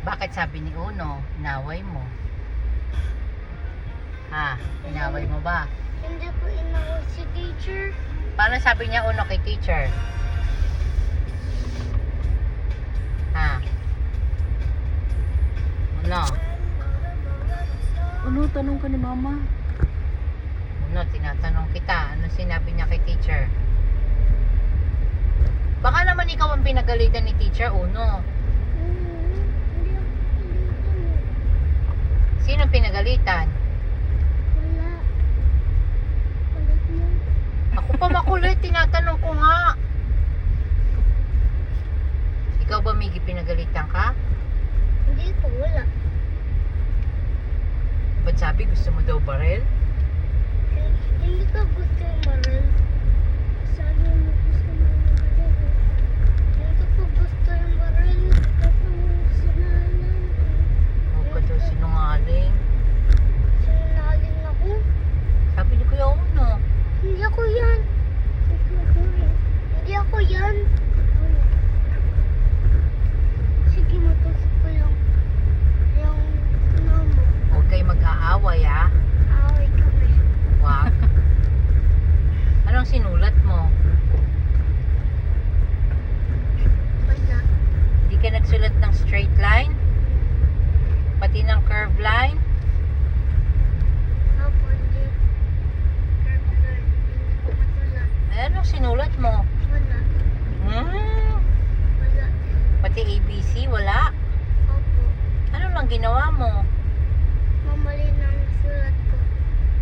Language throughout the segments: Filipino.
Bakit sabi ni Uno, inaway mo? Ha? Inaway mo ba? Hindi ko inaway si teacher. Paano sabi niya Uno kay teacher? Ha? Uno? Ano, tanong ka ni mama? Uno, tinatanong kita. Ano sinabi niya kay teacher? Baka naman ikaw ang pinagalitan ni teacher, Uno. Hindi ako pilitan eh. Sino pinagalitan? Wala. Kulit mo. Ako pa makulit, tinatanong ko nga. Ikaw ba, Miggy, pinagalitan ka? Hindi ko, wala. Ba't sabi gusto mo daw barel? Hindi ka gusto yung maral. Sabi mo gusto mo yung maral. Hindi ko gusto yung maral. Kasi sinalan. Huwag ka daw sinungaling. Sinaling ako. Sabi ni Kuya Uno. Hindi ako yan. Hindi ako yan. Sige, matusok ko yung mama. Huwag kayo mag-aaway, ha? Away kami. Wag. Anong sinulat mo? Wala. Hindi ka nagsulat ng straight line? Pati ng curve line? Ako hindi. Hindi ko matulat. Ay, anong sinulat mo? Wala. Hmm, Wala. pati ABC, wala. Opo. Ano lang ginawa mo? Mamali ng sulat ko.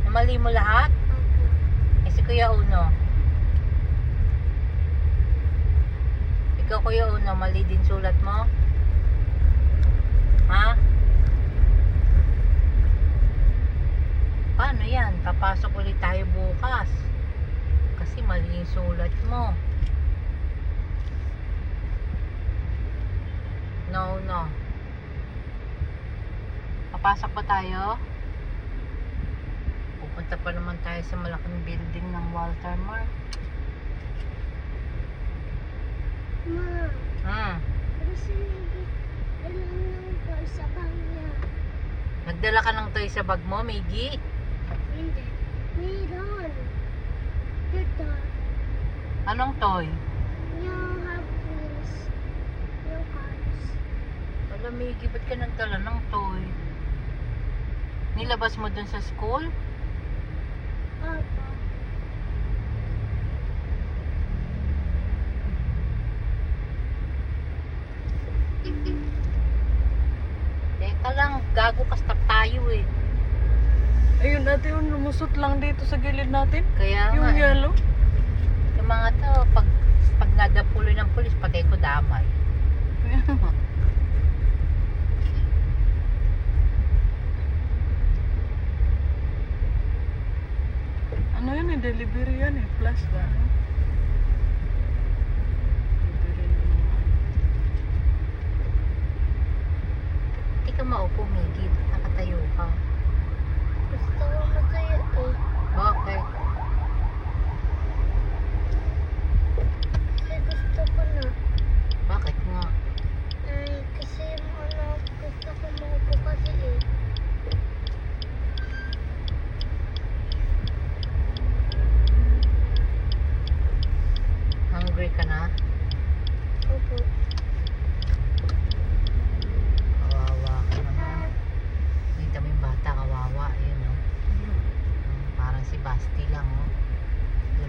Namali mo lahat? Opo. Eh, si Kuya Uno. Ikaw, Kuya Uno, mali din sulat mo? Ha? Paano yan? Papasok ulit tayo bukas. Kasi mali yung sulat mo. No, no. Papasok ba tayo? Pupunta pa naman tayo sa malaking building ng Walter Mart. Ma, Hmm. kasi ilan lang po sa kanya. Nagdala ka ng toy sa bag mo, Miggy? Hindi. Mayroon. Dito. Anong toy? Yung hapis. Yung cars. Wala, Miggy, ba't ka nagdala ng toy? Nilabas mo dun sa school? Opo. Teka lang, gago kastap tayo eh. Ayun natin yung lumusot lang dito sa gilid natin. Kaya Yung nga, eh. yellow. Yung mga to, pag nadapuloy ng pulis, patay ko damay. Ano yan eh, delivery yan eh, plus ba? Ano? Delivery ng mga ano. Hindi ka maupo, Miggy. Ba't nakatayo ka? Gusto ko masaya eh. Bakit? Kasi gusto ko na. Bakit nga? Ay, kasi ano, gusto ko maupo kasi eh. Hungry ka na? Opo. Kawawa ka naman. Kita mo yung bata, kawawa. Ayun, no? Parang si Basti lang, no?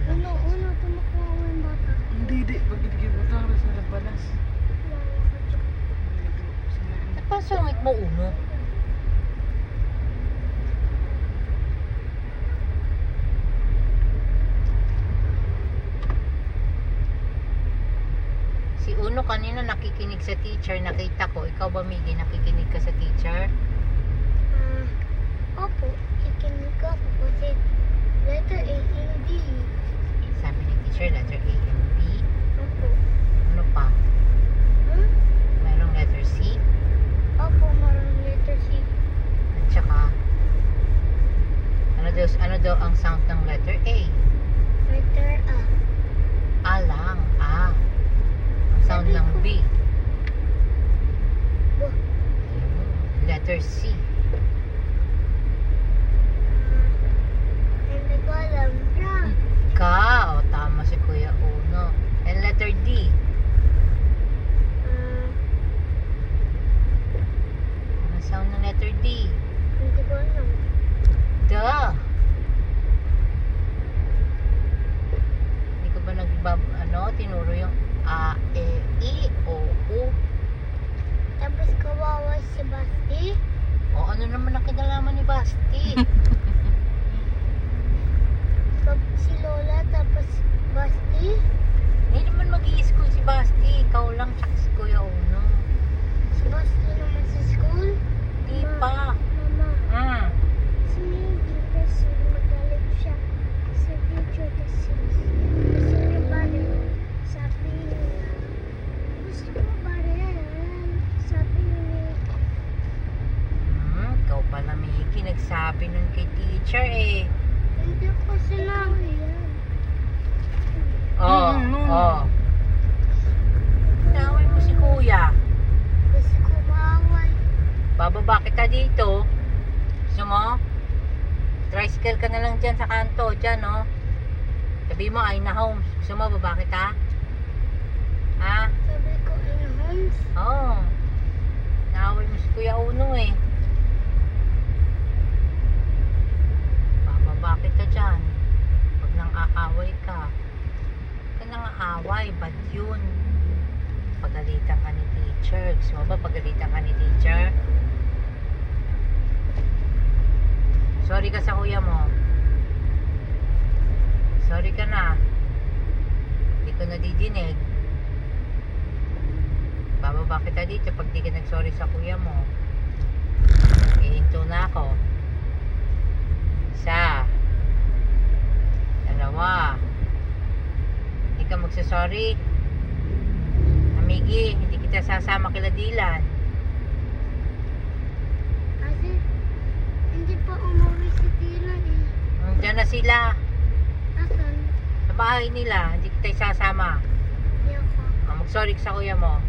Doon lang Uno, siya. uno, tumakwa ko yung bata. Hindi, di. Pag-ibigay mo tayo sa labanas. Wawa ka dyan. Ba't pa sungit mo, Uno? Si Uno kanina nakikinig sa teacher, nakita ko. Ikaw ba, Miggy, nakikinig ka sa teacher? Opo, ikinig ako kasi letter A and B. Sabi ni teacher, letter A and B. Opo. Ano pa? Hmm? Mayroong letter C. Opo, marang letter C. At saka, ano daw ang sound ng letter A? Letter A. A lang, A. Ang sound ng B. Bo. Letter C. Hindi ko alam na. Ka. O, tama si Kuya Uno. And letter D. Ano sound ng letter D? Hindi ko alam. Da. Hindi ko ba tinuro yung A, E, I, O, U? Tapos kawawa si Basti. O, ano naman ang kinalaman ni Basti? Pag si Lola, tapos Basti. Hindi naman mag-i-school si Basti. Ikaw lang, tsaka si Kuya Uno. Si Basti naman sa school. Di pa. Mama, Hmm. si Miggy kasi magalit siya sa teacher kasi yung baril. Sabi niya, gusto mo baril? Sabi niya, Ikaw pala, Miki. Nagsabi nun kay teacher eh. hindi ko sinabi yan. Oh, oh. Naway mo si Kuya. Gusto ko maaway. Bababa kita dito. Gusto mo? Tricycle ka na lang dyan sa kanto. Dyan, no? Sabi mo, ay na Holmes. Gusto mo, baba kita? Ha? Sabi ko, Holmes. Oo. Naaway mo si Kuya Uno eh. Bababa kita dyan. Huwag nang aaway ka. Huwag ka nang aaway. Bad yun. Pagalitan ka ni teacher. Gusto mo ba pagalitan ka ni teacher? Sorry ka sa kuya mo. Sorry ka na. Hindi ko nadidinig. Bababa kita dito pag di ka nag-sorry sa kuya mo. Hihinto na ako. Isa. Dalawa. Hindi ka magsasorry. Amigi, hindi kita sasama kila Dylan. Kasi, hindi pa umuwi si Dylan eh. Diyan na sila. Asan? Sa bahay nila. Hindi kita isasama. Hindi ako. Mag-sorry ka sa kuya mo.